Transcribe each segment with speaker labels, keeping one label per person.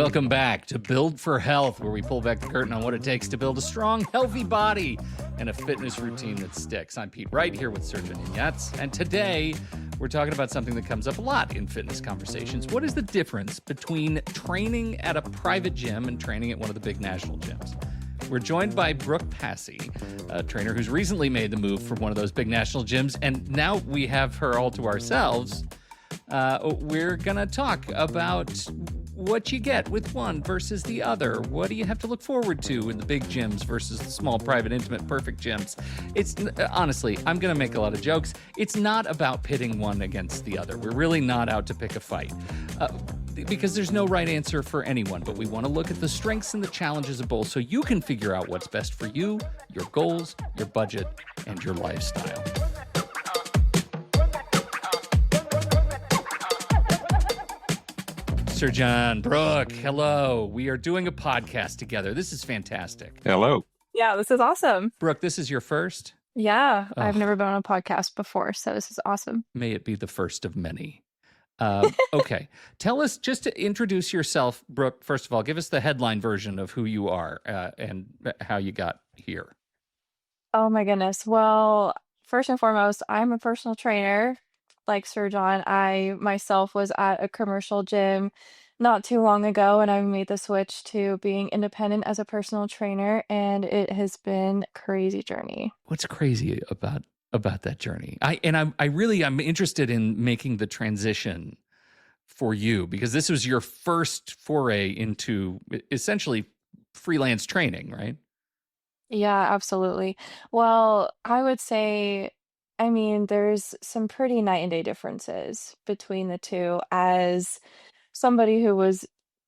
Speaker 1: Welcome back to Build for Health, where we pull back the curtain on what it takes to build a strong, healthy body and a fitness routine that sticks. I'm Pete Wright here with Srdjan and Yats, and today we're talking about something that comes up a lot in fitness conversations. What is the difference between training at a private gym and training at one of the big national gyms? We're joined by Brooke Passey, a trainer who's recently made the move from one of those big national gyms, and now we have her all to ourselves. We're going to talk about what you get with one versus the other. What do you have to look forward to in the big gyms versus the small, private, intimate, perfect gyms? It's honestly, I'm going to make a lot of jokes. It's not about pitting one against the other. We're really not out to pick a fight because there's no right answer for anyone. But we want to look at the strengths and the challenges of both so you can figure out what's best for you, your goals, your budget, and your lifestyle. Srdjan, Brooke, hello. We are doing a podcast together. This is fantastic.
Speaker 2: Hello.
Speaker 3: Yeah, this is awesome.
Speaker 1: Brooke, this is your first?
Speaker 3: Yeah, I've never been on a podcast before, so this is awesome.
Speaker 1: May it be the first of many. Okay. Tell us, just to introduce yourself, Brooke, first of all, give us the headline version of who you are and how you got here.
Speaker 3: Oh my goodness. Well, first and foremost, I'm a personal trainer. Like Srdjan, I myself was at a commercial gym not too long ago, and I made the switch to being independent as a personal trainer, and it has been a crazy journey.
Speaker 1: What's crazy about that journey? I'm interested in making the transition for you, because this was your first foray into essentially freelance training, right?
Speaker 3: Yeah, absolutely. Well, I would say, there's some pretty night and day differences between the two. As somebody who was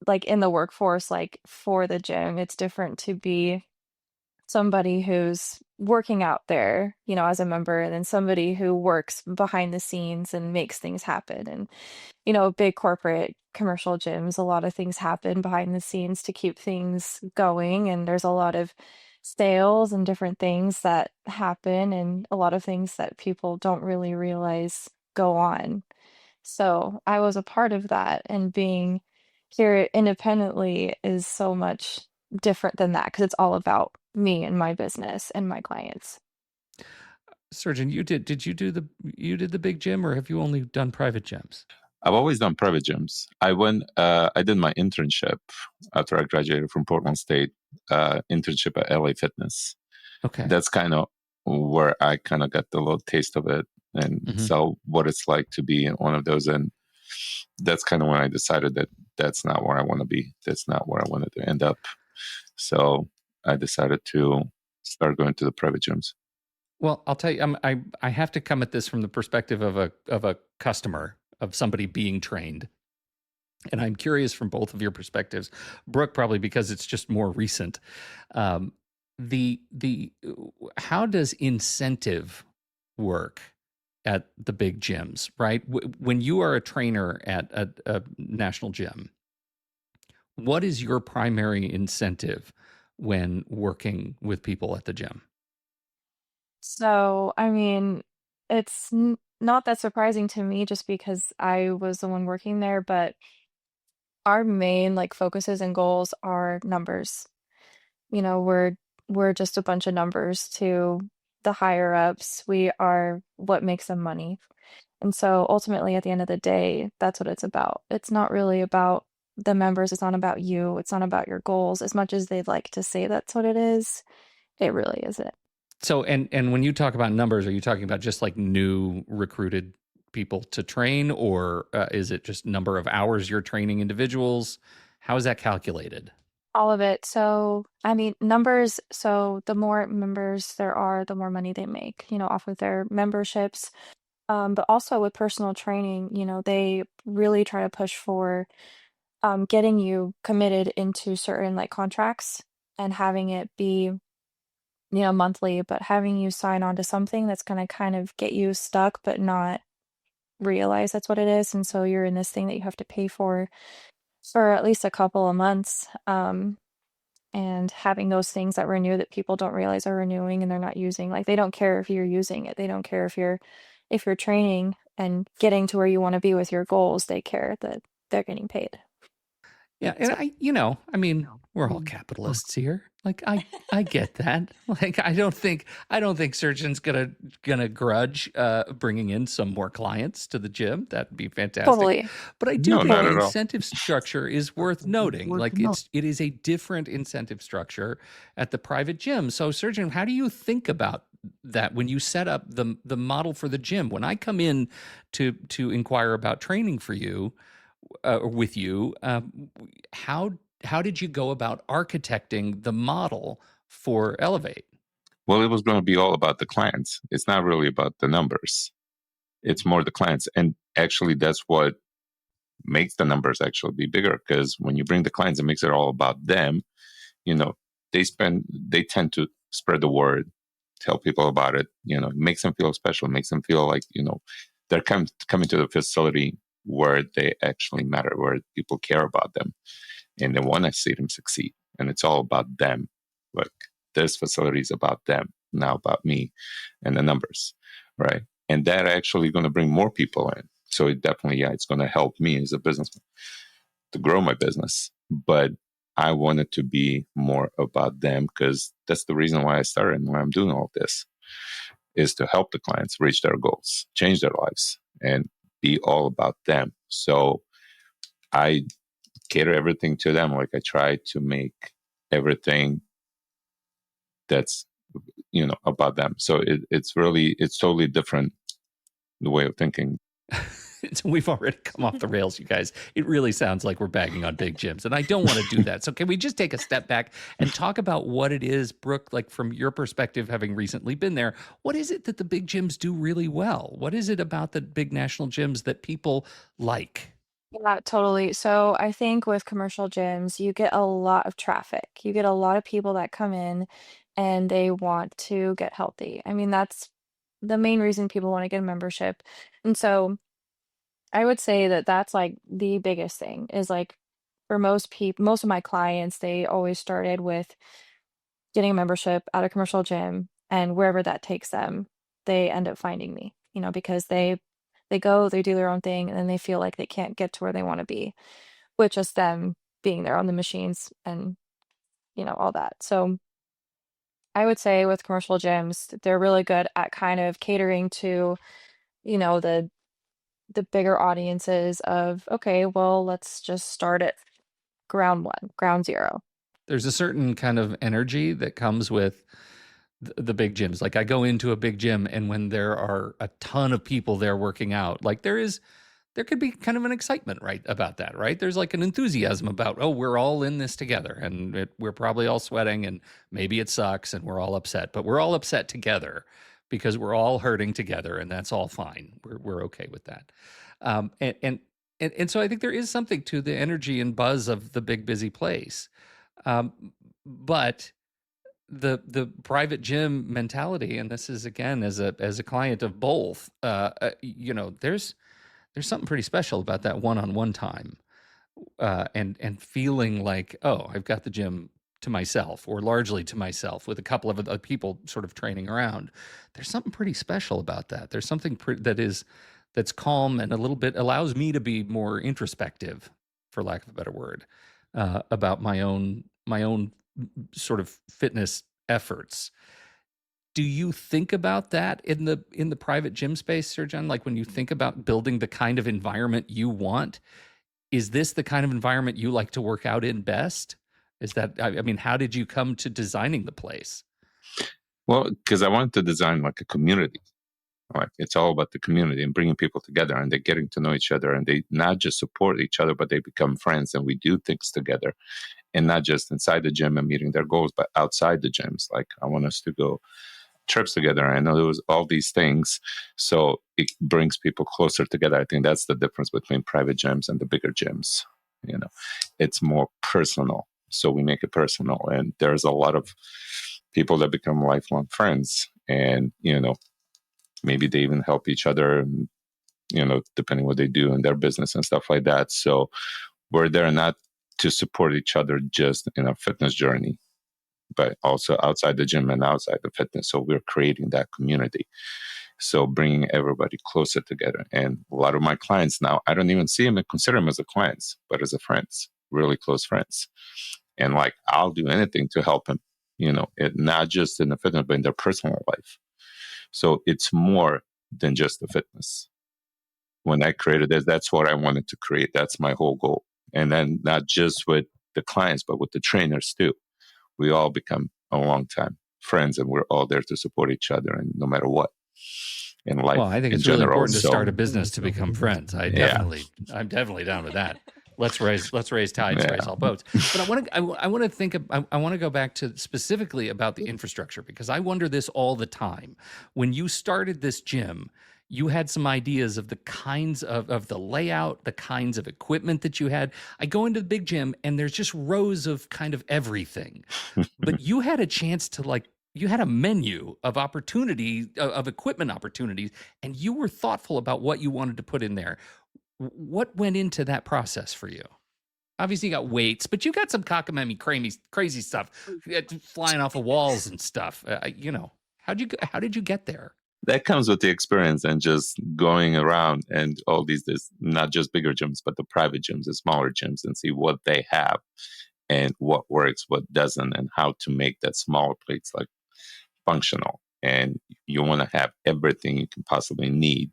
Speaker 3: like in the workforce, like for the gym, it's different to be somebody who's working out there, as a member, and then somebody who works behind the scenes and makes things happen. And, big corporate commercial gyms, a lot of things happen behind the scenes to keep things going. And there's a lot of sales and different things that happen, and a lot of things that people don't really realize go on. So I was a part of that, and being here independently is so much different than that, because it's all about me and my business and my clients.
Speaker 1: Srdjan, you did the big gym, or have you only done private gyms?
Speaker 2: I've always done private gyms. I did my internship after I graduated from Portland State, internship at LA Fitness.
Speaker 1: Okay.
Speaker 2: That's kind of where I kind of got the little taste of it and saw what it's like to be in one of those. And that's kind of when I decided that that's not where I want to be. That's not where I wanted to end up. So I decided to start going to the private gyms.
Speaker 1: Well, I'll tell you, I have to come at this from the perspective of a customer, of somebody being trained. And I'm curious from both of your perspectives, Brooke, probably because it's just more recent. How does incentive work at the big gyms, right? When you are a trainer at a national gym, what is your primary incentive when working with people at the gym?
Speaker 3: So, it's not that surprising to me, just because I was the one working there, but our main focuses and goals are numbers. We're just a bunch of numbers to the higher ups. We are what makes them money. And so ultimately at the end of the day, that's what it's about. It's not really about the members. It's not about you. It's not about your goals. As much as they'd like to say that's what it is, it really isn't.
Speaker 1: So, and when you talk about numbers, are you talking about just new recruited people to train, or is it just number of hours you're training individuals? How is that calculated?
Speaker 3: All of it. So, numbers. So the more members there are, the more money they make, off of their memberships. But also with personal training, they really try to push for getting you committed into certain contracts, and having it be monthly, but having you sign on to something that's going to kind of get you stuck, but not realize that's what it is. And so you're in this thing that you have to pay for at least a couple of months. And having those things that renew that people don't realize are renewing and they're not using, they don't care if you're using it. They don't care if you're training and getting to where you want to be with your goals. They care that they're getting paid.
Speaker 1: Yeah, and I mean, we're all capitalists here. Like I get that. Like I don't think Srdjan's gonna grudge bringing in some more clients to the gym. That'd be fantastic.
Speaker 3: Totally.
Speaker 1: But I do
Speaker 2: No,
Speaker 1: think
Speaker 2: not
Speaker 1: the
Speaker 2: at all.
Speaker 1: incentive structure is worth noting. Like it is a different incentive structure at the private gym. So Srdjan, how do you think about that when you set up the model for the gym? When I come in to inquire about training for you, with you, how did you go about architecting the model for Elevate?
Speaker 2: Well, it was going to be all about the clients. It's not really about the numbers. It's more the clients. And actually, that's what makes the numbers actually be bigger, because when you bring the clients, it makes it all about them. You know, they tend to spread the word, tell people about it. It makes them feel special. It makes them feel like, they're coming to the facility where they actually matter, where people care about them and they want to see them succeed. And it's all about them. Like, this facility is about them, now about me and the numbers, right? And that actually going to bring more people in. So it definitely, it's going to help me as a businessman to grow my business. But I want it to be more about them, because that's the reason why I started and why I'm doing all this, is to help the clients reach their goals, change their lives, and be all about them. So I cater everything to them. Like, I try to make everything that's, about them. So it's totally different, the way of thinking.
Speaker 1: We've already come off the rails, you guys. It really sounds like we're bagging on big gyms, and I don't want to do that. So can we just take a step back and talk about what it is, Brooke, like from your perspective, having recently been there, what is it that the big gyms do really well? What is it about the big national gyms that people like?
Speaker 3: Yeah, totally. So I think with commercial gyms, you get a lot of traffic. You get a lot of people that come in and they want to get healthy. I mean, that's the main reason people want to get a membership. And so I would say that that's like the biggest thing is like for most people, most of my clients, they always started with getting a membership at a commercial gym, and wherever that takes them, they end up finding me, because they go, they do their own thing, and then they feel like they can't get to where they want to be with just them being there on the machines and, all that. So I would say with commercial gyms, they're really good at kind of catering to, the bigger audiences of, okay, well, let's just start at ground one, ground zero.
Speaker 1: There's a certain kind of energy that comes with the big gyms. Like I go into a big gym, and when there are a ton of people there working out, like there could be kind of an excitement, right, about that, right? There's like an enthusiasm about, oh, we're all in this together, and we're probably all sweating, and maybe it sucks, and we're all upset, but we're all upset together because we're all hurting together, and that's all fine. We're okay with that. And so I think there is something to the energy and buzz of the big busy place, but the private gym mentality, and this is again as a client of both, there's something pretty special about that one-on-one time, and feeling like, oh, I've got the gym to myself, or largely to myself, with a couple of other people sort of training around. There's something pretty special about that. There's something that's calm and a little bit allows me to be more introspective, for lack of a better word, about my own sort of fitness efforts. Do you think about that in the private gym space, Srdjan? Like when you think about building the kind of environment you want, is this the kind of environment you like to work out in best? Is that, I mean, how did you come to designing the place?
Speaker 2: Well, because I wanted to design like a community. Like, it's all about the community and bringing people together, and they're getting to know each other, and they not just support each other, but they become friends, and we do things together, and not just inside the gym and meeting their goals, but outside the gyms. Like, I want us to go trips together. I know there was all these things. So it brings people closer together. I think that's the difference between private gyms and the bigger gyms. It's more personal. So we make it personal. And there's a lot of people that become lifelong friends. And, maybe they even help each other, and, depending what they do in their business and stuff like that. So we're there not to support each other just in our fitness journey, but also outside the gym and outside the fitness. So we're creating that community. So bringing everybody closer together. And a lot of my clients now, I don't even see them and consider them as a clients, but as a friends. really close friends. And like, I'll do anything to help them, not just in the fitness, but in their personal life. So it's more than just the fitness. When I created this, that's what I wanted to create. That's my whole goal. And then not just with the clients, but with the trainers too. We all become a long time friends, and we're all there to support each other, and no matter what in life.
Speaker 1: Well, I think
Speaker 2: in
Speaker 1: it's really
Speaker 2: general.
Speaker 1: important to
Speaker 2: So,
Speaker 1: start a business to become friends. I'm definitely down with that. Let's raise tides, raise all boats. But I want to go back to specifically about the infrastructure, because I wonder this all the time. When you started this gym, you had some ideas of the kinds of the layout, the kinds of equipment that you had. I go into the big gym and there's just rows of kind of everything. But you had a chance to you had a menu of opportunity, of equipment opportunities, and you were thoughtful about what you wanted to put in there. What went into that process for you? Obviously, you got weights, but you got some cockamamie, crazy stuff flying off of walls and stuff. How did you get there?
Speaker 2: That comes with the experience and just going around and all these not just bigger gyms, but the private gyms, the smaller gyms, and see what they have and what works, what doesn't, and how to make that smaller plates like functional. And you want to have everything you can possibly need.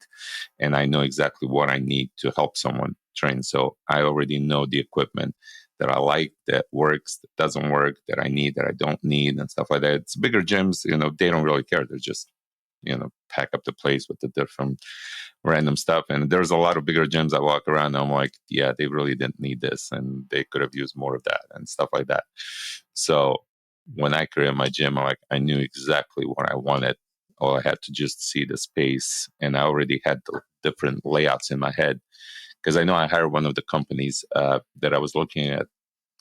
Speaker 2: And I know exactly what I need to help someone train. So I already know the equipment that I like, that works, that doesn't work, that I need, that I don't need, and stuff like that. It's bigger gyms, they don't really care. They're just, pack up the place with the different random stuff. And there's a lot of bigger gyms I walk around and I'm like, yeah, they really didn't need this, and they could have used more of that and stuff like that. So when I created my gym, I knew exactly what I wanted. All I had to just see the space, and I already had the different layouts in my head, because I know I hired one of the companies that I was looking at,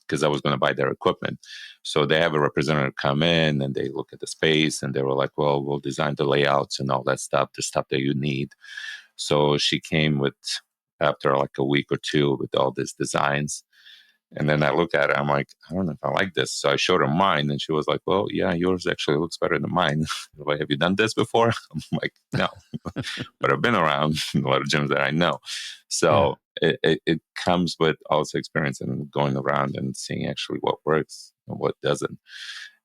Speaker 2: because I was going to buy their equipment. So they have a representative come in and they look at the space, and they were like, well, we'll design the layouts and all that stuff, the stuff that you need. So she came after like a week or two with all these designs. And then I look at it, I'm like, I don't know if I like this. So I showed her mine, and she was like, well, yeah, yours actually looks better than mine. Like, have you done this before? I'm like, no, but I've been around a lot of gyms that I know. So it comes with also experience and going around and seeing actually what works and what doesn't.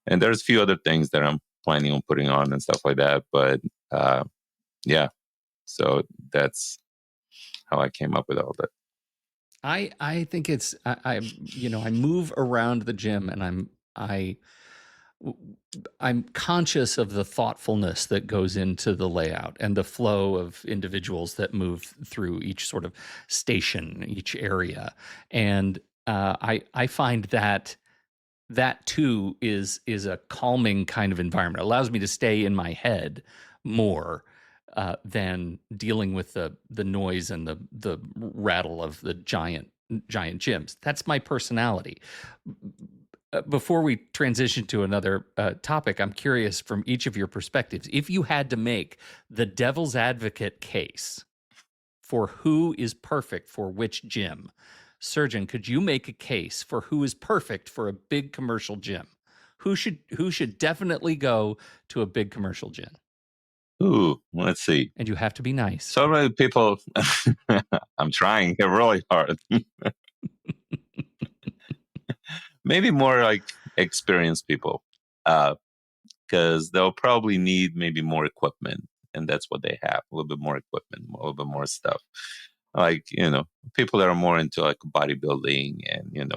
Speaker 2: And there's a few other things that I'm planning on putting on and stuff like that. But so that's how I came up with all that.
Speaker 1: I think it's I move around the gym, and I'm conscious of the thoughtfulness that goes into the layout and the flow of individuals that move through each sort of station, each area, and I find that too is a calming kind of environment. It allows me to stay in my head more than dealing with the noise and the rattle of the giant gyms. That's my personality. Before we transition to another topic, I'm curious from each of your perspectives, if you had to make the devil's advocate case for who is perfect for which gym, Srdjan, could you make a case for who is perfect for a big commercial gym? Who should definitely go to a big commercial gym?
Speaker 2: Ooh, let's see.
Speaker 1: And you have to be nice.
Speaker 2: So many people, I'm trying really hard. Maybe more like experienced people, because they'll probably need maybe more equipment, and that's what they have, a little bit more equipment, a little bit more stuff. Like, people that are more into like bodybuilding, and,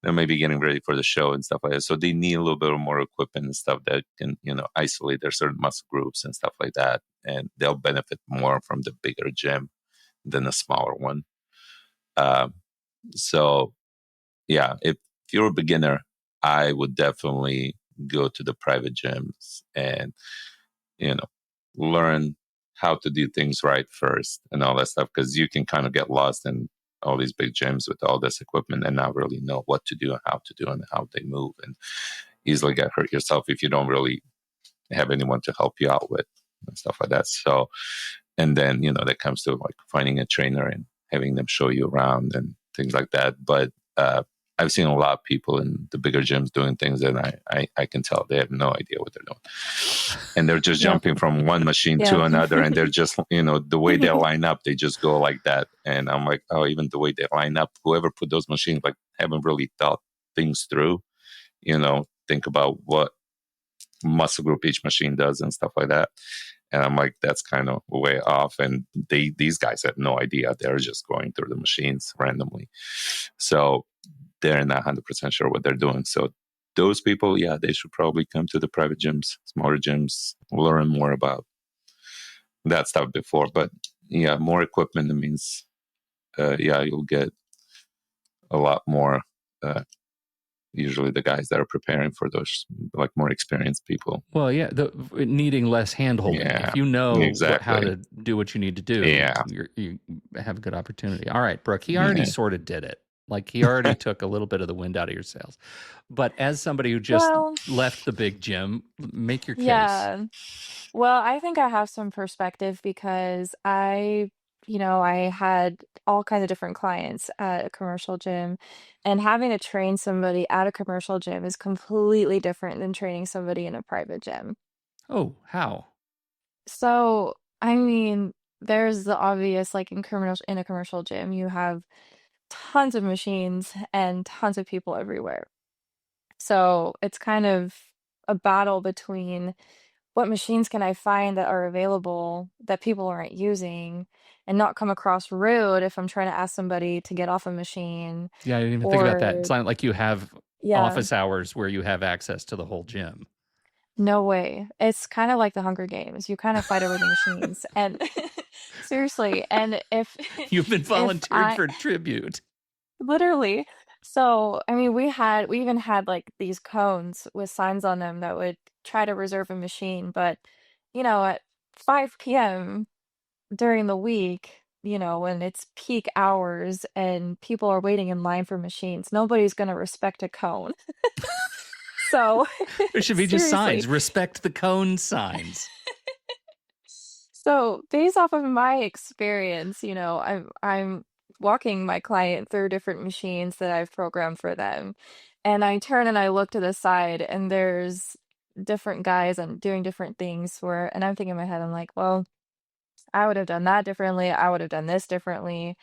Speaker 2: they're maybe getting ready for the show and stuff like that. So they need a little bit more equipment and stuff that can, isolate their certain muscle groups and stuff like that. And they'll benefit more from the bigger gym than a smaller one. So yeah, if you're a beginner, I would definitely go to the private gyms and, learn how to do things right first and all that stuff. Because you can kind of get lost in all these big gyms with all this equipment and not really know what to do and how to do and how they move, and easily get hurt yourself if you don't really have anyone to help you out with and stuff like that. So, and then, that comes to like finding a trainer and having them show you around and things like that. But I I've seen a lot of people in the bigger gyms doing things, and I can tell they have no idea what they're doing, and they're just
Speaker 3: Yep.
Speaker 2: jumping from one machine to
Speaker 3: Yep.
Speaker 2: another, and they're just, the way they line up, they just go like that. And I'm like, oh, even the way they line up, whoever put those machines, like, haven't really thought things through, think about what muscle group each machine does and stuff like that. And I'm like, that's kind of way off. And these guys had no idea. They're just going through the machines randomly. So they're not 100% sure what they're doing. So those people, yeah, they should probably come to the private gyms, smaller gyms, learn more about that stuff before. But yeah, more equipment means, you'll get a lot more. Usually the guys that are preparing for those, like, more experienced people.
Speaker 1: Well, yeah, needing less hand-holding.
Speaker 2: Yeah,
Speaker 1: If you know
Speaker 2: exactly.
Speaker 1: how to do what you need to do,
Speaker 2: Yeah.
Speaker 1: you have a good opportunity. All right, Brooke, he already sort of did it. Like, he already took a little bit of the wind out of your sails. But as somebody who just
Speaker 3: Well,
Speaker 1: left the big gym, make your case.
Speaker 3: yeah. Well, I think I have some perspective because I had all kinds of different clients at a commercial gym, and having to train somebody at a commercial gym is completely different than training somebody in a private gym.
Speaker 1: Oh, how?
Speaker 3: So, I mean, there's the obvious, like in a commercial gym, you have tons of machines and tons of people everywhere. So, it's kind of a battle between what machines can I find that are available that people aren't using and not come across rude if I'm trying to ask somebody to get off a machine
Speaker 1: Yeah, I didn't even think about that.
Speaker 3: or
Speaker 1: It's not like you have
Speaker 3: yeah,
Speaker 1: office hours where you have access to the whole gym.
Speaker 3: no way. It's kind of like the Hunger Games. You kind of fight over the machines and seriously, and if
Speaker 1: You've been
Speaker 3: if
Speaker 1: volunteered
Speaker 3: I
Speaker 1: for tribute.
Speaker 3: literally. So, I mean, we even had like these cones with signs on them that would try to reserve a machine, but at 5 p.m. during the week, when it's peak hours and people are waiting in line for machines, nobody's going to respect a cone. So,
Speaker 1: There should be just
Speaker 3: seriously.
Speaker 1: signs. Respect the cone signs.
Speaker 3: So, based off of my experience, I'm walking my client through different machines that I've programmed for them. And I turn and I look to the side and there's different guys and doing different things and I'm thinking in my head, I'm like, well, I would have done that differently. I would have done this differently.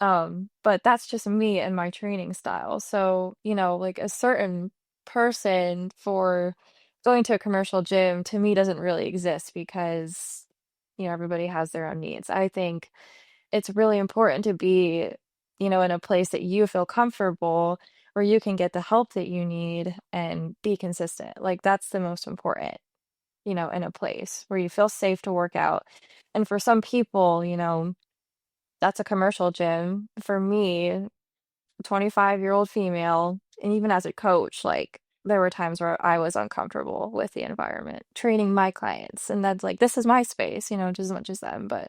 Speaker 3: But that's just me and my training style. So, like a certain person for going to a commercial gym to me doesn't really exist because, everybody has their own needs. I think it's really important to be, in a place that you feel comfortable where you can get the help that you need and be consistent. Like that's the most important, in a place where you feel safe to work out. And for some people, that's a commercial gym. For me, 25-year-old female, and even as a coach, like there were times where I was uncomfortable with the environment, training my clients. And that's like, this is my space, just as much as them. But,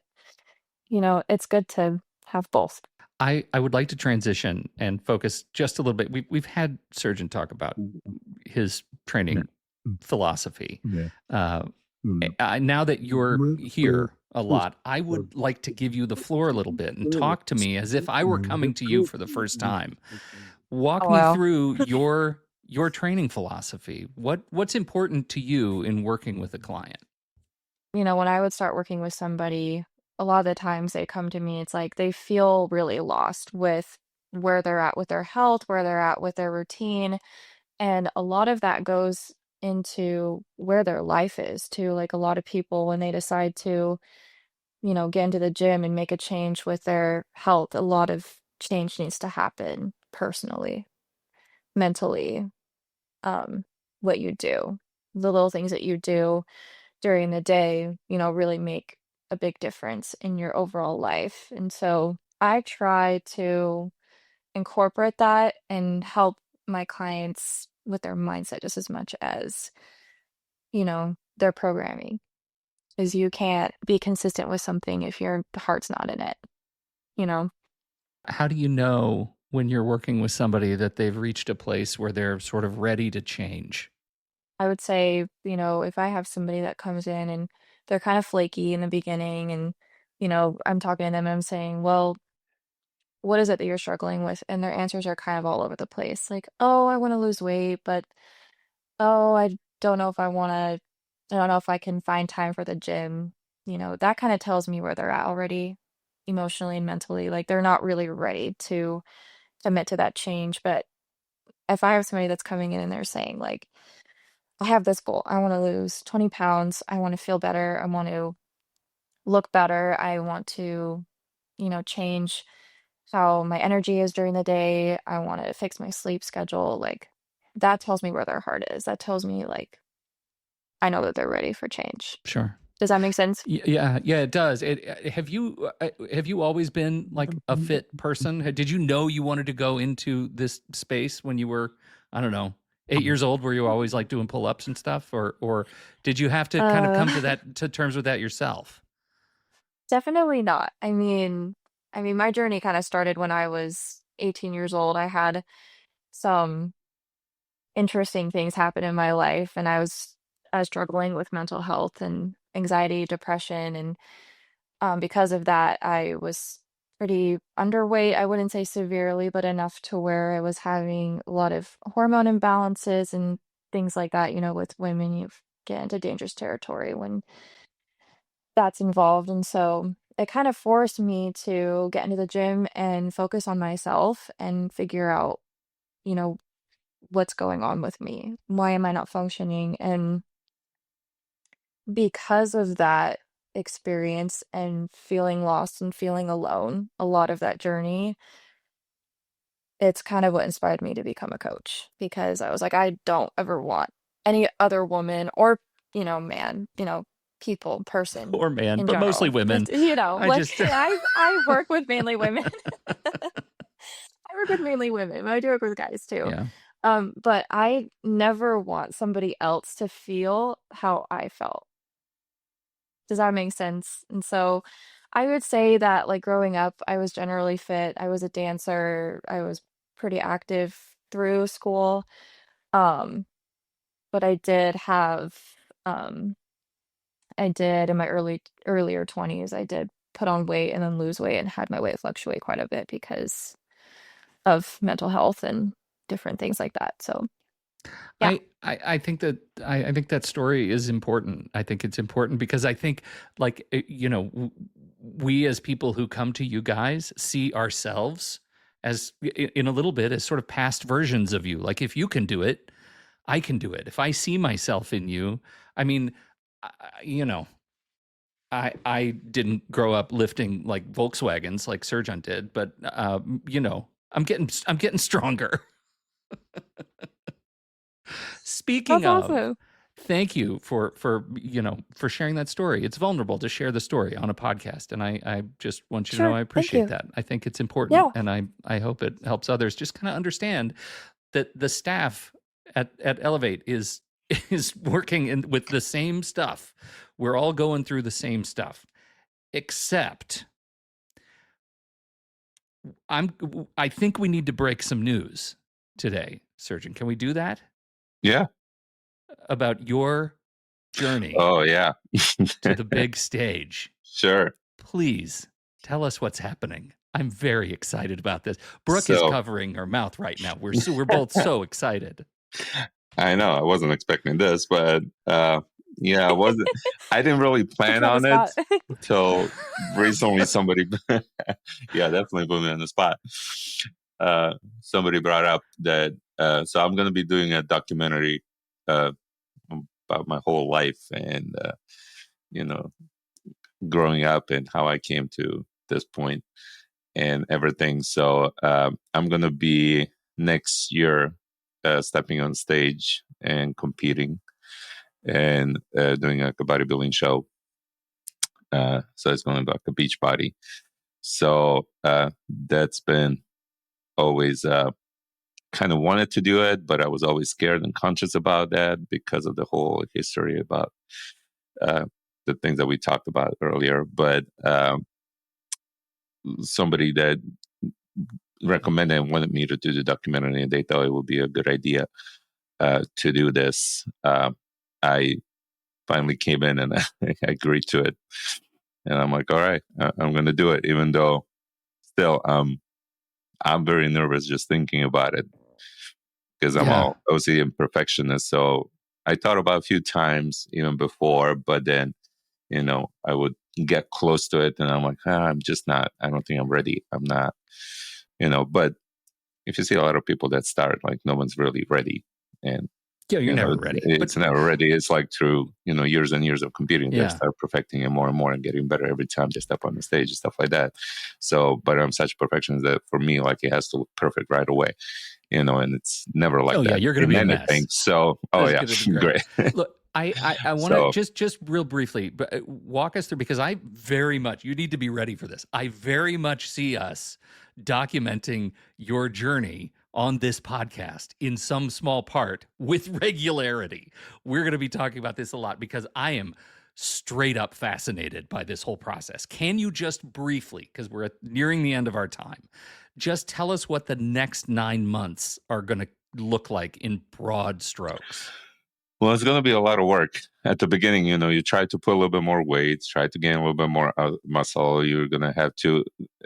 Speaker 3: it's good to have both.
Speaker 1: I would like to transition and focus just a little bit. We've had Srdjan talk about his training philosophy. Now that you're here a lot, I would like to give you the floor a little bit and talk to me as if I were coming to you for the first time. Walk
Speaker 3: Oh,
Speaker 1: me
Speaker 3: wow.
Speaker 1: through your training philosophy. What's important to you in working with a client?
Speaker 3: When I would start working with somebody, a lot of the times they come to me, it's like they feel really lost with where they're at with their health, where they're at with their routine. And a lot of that goes into where their life is too. Like a lot of people, when they decide to, get into the gym and make a change with their health, a lot of change needs to happen personally, mentally, what you do, the little things that you do during the day, really make a big difference in your overall life. And so I try to incorporate that and help my clients with their mindset just as much as, their programming. Because you can't be consistent with something if your heart's not in it, you know?
Speaker 1: How do you know when you're working with somebody that they've reached a place where they're sort of ready to change?
Speaker 3: I would say, if I have somebody that comes in and they're kind of flaky in the beginning and, I'm talking to them and I'm saying, well, what is it that you're struggling with? And their answers are kind of all over the place. Like, oh, I want to lose weight, but oh, I don't know if I want to, I don't know if I can find time for the gym. That kind of tells me where they're at already, emotionally and mentally. Like, they're not really ready to commit to that change. But if I have somebody that's coming in and they're saying, like, I have this goal, I want to lose 20 pounds, I want to feel better, I want to look better, I want to, change how my energy is during the day, I want to fix my sleep schedule, like, that tells me where their heart is. That tells me, like, I know that they're ready for change.
Speaker 1: Sure.
Speaker 3: Does that make sense?
Speaker 1: Yeah, it does. Have you always been like a fit person? Did you know you wanted to go into this space when you were, I don't know, 8 years old? Were you always like doing pull-ups and stuff, or did you have to kind of come to terms with that yourself?
Speaker 3: Definitely not. I mean, my journey kind of started when I was 18 years old. I had some interesting things happen in my life, and I was struggling with mental health and anxiety, depression, and because of that, I was pretty underweight. I wouldn't say severely, but enough to where I was having a lot of hormone imbalances and things like that. With women, you get into dangerous territory when that's involved. And so it kind of forced me to get into the gym and focus on myself and figure out, you know, what's going on with me. Why am I not functioning? And because of that experience and feeling lost and feeling alone, a lot of that journey, it's kind of what inspired me to become a coach because I was like, I don't ever want any other woman or, man, people, person
Speaker 1: Or man,
Speaker 3: in
Speaker 1: but mostly
Speaker 3: general.
Speaker 1: women.
Speaker 3: I work with mainly women. I work with mainly women, but I do work with guys too.
Speaker 1: Yeah.
Speaker 3: But I never want somebody else to feel how I felt. Does that make sense? And so I would say that like growing up, I was generally fit. I was a dancer. I was pretty active through school. Um, but um I did in my earlier 20s, I did put on weight and then lose weight and had my weight fluctuate quite a bit because of mental health and different things like that. So yeah.
Speaker 1: I think that I think that story is important. I think it's important because I think like we as people who come to you guys see ourselves as in a little bit as sort of past versions of you. Like if you can do it, I can do it. If I see myself in you, I mean, I, you know, I didn't grow up lifting like Volkswagens like Srdjan did, but I'm getting stronger. Speaking
Speaker 3: That's
Speaker 1: of,
Speaker 3: awesome.
Speaker 1: thank you for sharing that story. It's vulnerable to share the story on a podcast, and I just want you to know
Speaker 3: Sure.
Speaker 1: I
Speaker 3: Thank
Speaker 1: appreciate
Speaker 3: you.
Speaker 1: that. I think it's important,
Speaker 3: Yeah.
Speaker 1: and I hope it helps others just kind of understand that the staff at Elevate is is working with the same stuff. We're all going through the same stuff, except I think we need to break some news today, Srdjan. Can we do that?
Speaker 2: Yeah.
Speaker 1: About your journey
Speaker 2: Oh, yeah.
Speaker 1: to the big stage.
Speaker 2: Sure.
Speaker 1: Please tell us what's happening. I'm very excited about this. Brooke is
Speaker 2: So
Speaker 1: covering her mouth right now. We're both so excited.
Speaker 2: I know I wasn't expecting this, but yeah, I didn't really
Speaker 3: Put
Speaker 2: plan
Speaker 3: you on the
Speaker 2: on it
Speaker 3: spot.
Speaker 2: till recently. Somebody, yeah, definitely put me on the spot. Somebody brought up that, so I'm going to be doing a documentary about my whole life and you know, growing up and how I came to this point and everything. So I'm going to be next year stepping on stage and competing and doing like a bodybuilding show. So it's going to be like a beach body. So that's been always kind of wanted to do it, but I was always scared and conscious about that because of the whole history about uh, the things that we talked about earlier. But somebody that recommended and wanted me to do the documentary, and they thought it would be a good idea to do this. I finally came in and I agreed to it. And I'm like, all right, I'm going to do it, even though still I'm very nervous just thinking about it because I'm
Speaker 1: Yeah.
Speaker 2: all OCD and perfectionist. So I thought about a few times even before, but then, I would get close to it and I'm like, I'm just not, I don't think I'm ready. I'm not, but if you see a lot of people that start, like no one's really ready. And,
Speaker 1: Yeah, you're never ready.
Speaker 2: it's never ready. It's like through, years and years of competing, they
Speaker 1: Yeah.
Speaker 2: start perfecting it more and more and getting better every time they step on the stage and stuff like that. So, but I'm such a perfectionist that for me, like it has to look perfect right away, and it's never like
Speaker 1: Oh
Speaker 2: that.
Speaker 1: yeah, you're going to
Speaker 2: in
Speaker 1: be a
Speaker 2: anything.
Speaker 1: mess.
Speaker 2: So,
Speaker 1: That's gonna be
Speaker 2: great.
Speaker 1: Look, I want to just real briefly walk us through, because I very much, you need to be ready for this. I very much see us documenting your journey on this podcast in some small part with regularity. We're going to be talking about this a lot because I am straight up fascinated by this whole process. Can you just briefly, because we're nearing the end of our time, just tell us what the next 9 months are going to look like in broad strokes?
Speaker 2: Well, it's going to be a lot of work at the beginning. You try to put a little bit more weight, try to gain a little bit more muscle. You're going to have to,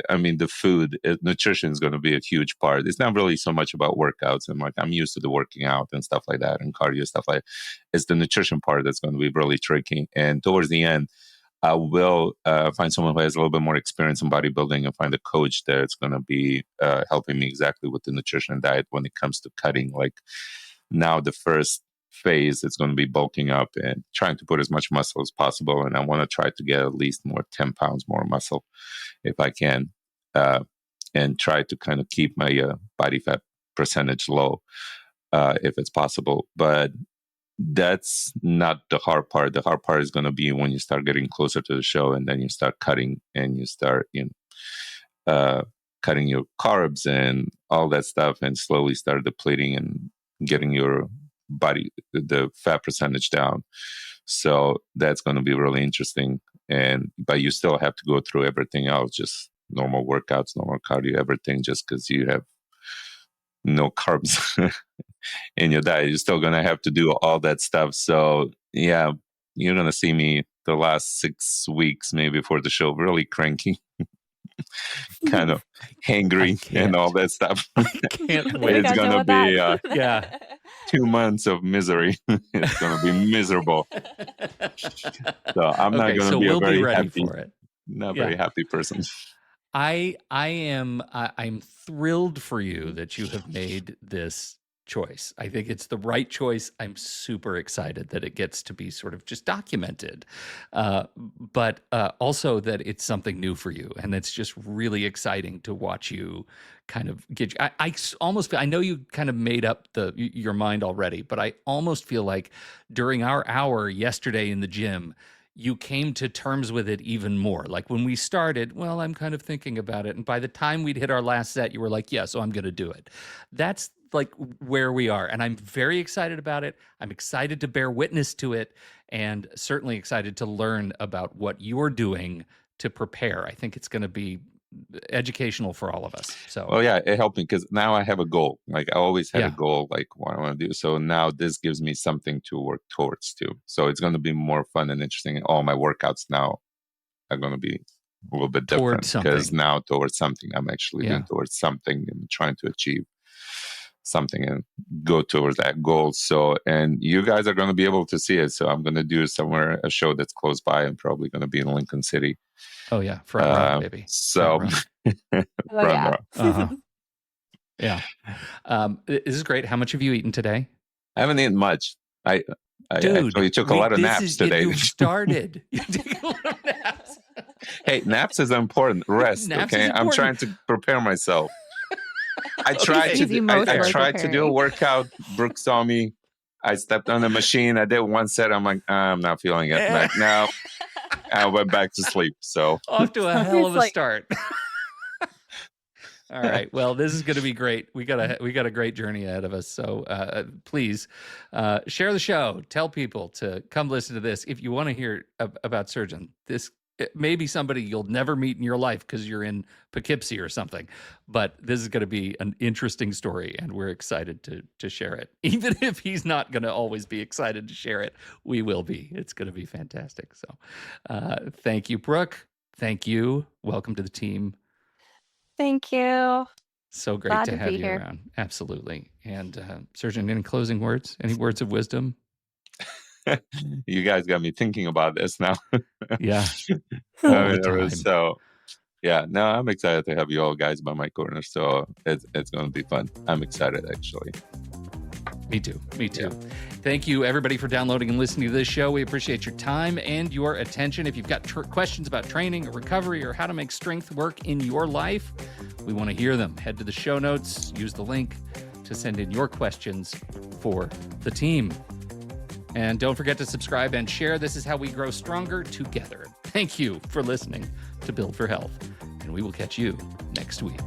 Speaker 2: the food, nutrition is going to be a huge part. It's not really so much about workouts. And like, I'm used to the working out and stuff like that and cardio stuff like that. It's the nutrition part that's going to be really tricky. And towards the end, I will find someone who has a little bit more experience in bodybuilding and find a coach that's going to be helping me exactly with the nutrition and diet when it comes to cutting. Like now the first phase, it's going to be bulking up and trying to put as much muscle as possible. And I want to try to get at least 10 pounds more muscle if I can, and try to kind of keep my body fat percentage low if it's possible. But that's not the hard part. The hard part is going to be when you start getting closer to the show and then you start cutting and you start, cutting your carbs and all that stuff and slowly start depleting and getting your body, the fat percentage down. So that's going to be really interesting. But you still have to go through everything else, just normal workouts, normal cardio, everything, just because you have no carbs in your diet. You're still going to have to do all that stuff. So yeah, you're going to see me the last 6 weeks, maybe before the show, really cranky, kind of hangry and all that stuff.
Speaker 1: I can't wait.
Speaker 2: It's going to be,
Speaker 1: yeah,
Speaker 2: 2 months of misery. It's going to be miserable. So I'm not going to be
Speaker 1: we'll
Speaker 2: a very
Speaker 1: be ready
Speaker 2: happy,
Speaker 1: for it.
Speaker 2: very happy person.
Speaker 1: I'm thrilled for you that you have made this choice. I think it's the right choice. I'm super excited that it gets to be sort of just documented, but also that it's something new for you, and it's just really exciting to watch you kind of get. I almost feel, I know you kind of made up your mind already, but I almost feel like during our hour yesterday in the gym, you came to terms with it even more. Like when we started, well, I'm kind of thinking about it. And by the time we'd hit our last set, you were like, yeah, so I'm going to do it. That's like where we are. And I'm very excited about it. I'm excited to bear witness to it, and certainly excited to learn about what you're doing to prepare. I think it's going to be educational for all of us. So,
Speaker 2: well, yeah, it helped me because now I have a goal. Like I always had a goal, like what I want to do. So now this gives me something to work towards too. So it's going to be more fun and interesting. And all my workouts now are going to be a little bit different because now towards something, I'm actually doing towards something and trying to achieve something and go towards that goal. So, and you guys are going to be able to see it. So I'm going to do somewhere a show that's close by and probably going to be in Lincoln City.
Speaker 1: Oh yeah, front row, baby.
Speaker 2: So,
Speaker 3: front row.
Speaker 1: Uh-huh. Yeah. This is great. How much have you eaten today?
Speaker 2: I haven't eaten much. I actually took a lot of naps today.
Speaker 1: You started. You took a lot of naps.
Speaker 2: Hey, naps is important. Rest.
Speaker 1: Naps
Speaker 2: okay,
Speaker 1: is
Speaker 2: I'm trying to prepare myself. I tried to do a workout. Brooke saw me. I stepped on the machine. I did one set. I'm like, I'm not feeling it. Like, now I went back to sleep. So
Speaker 1: off to a hell of a start. All right. Well, this is going to be great. We got a great journey ahead of us. So please share the show. Tell people to come listen to this. If you want to hear about Srdjan, this may be somebody you'll never meet in your life because you're in Poughkeepsie or something. But this is going to be an interesting story, and we're excited to share it. Even if he's not going to always be excited to share it, we will be. It's going to be fantastic. So thank you, Brooke. Thank you. Welcome to the team.
Speaker 3: Thank you.
Speaker 1: So great
Speaker 3: Glad
Speaker 1: to
Speaker 3: to
Speaker 1: have
Speaker 3: be
Speaker 1: you
Speaker 3: here.
Speaker 1: around. Absolutely. And Srdjan, any closing words? Any words of wisdom?
Speaker 2: You guys got me thinking about this now.
Speaker 1: Yeah.
Speaker 2: I
Speaker 1: All the
Speaker 2: mean, it was
Speaker 1: time.
Speaker 2: yeah, no, I'm excited to have you all guys by my corner. So it's going to be fun. I'm excited, actually.
Speaker 1: Me too. Me too.
Speaker 2: Yeah.
Speaker 1: Thank you, everybody, for downloading and listening to this show. We appreciate your time and your attention. If you've got questions about training or recovery or how to make strength work in your life, we want to hear them. Head to the show notes, use the link to send in your questions for the team. And don't forget to subscribe and share. This is how we grow stronger together. Thank you for listening to Build for Health, and we will catch you next week.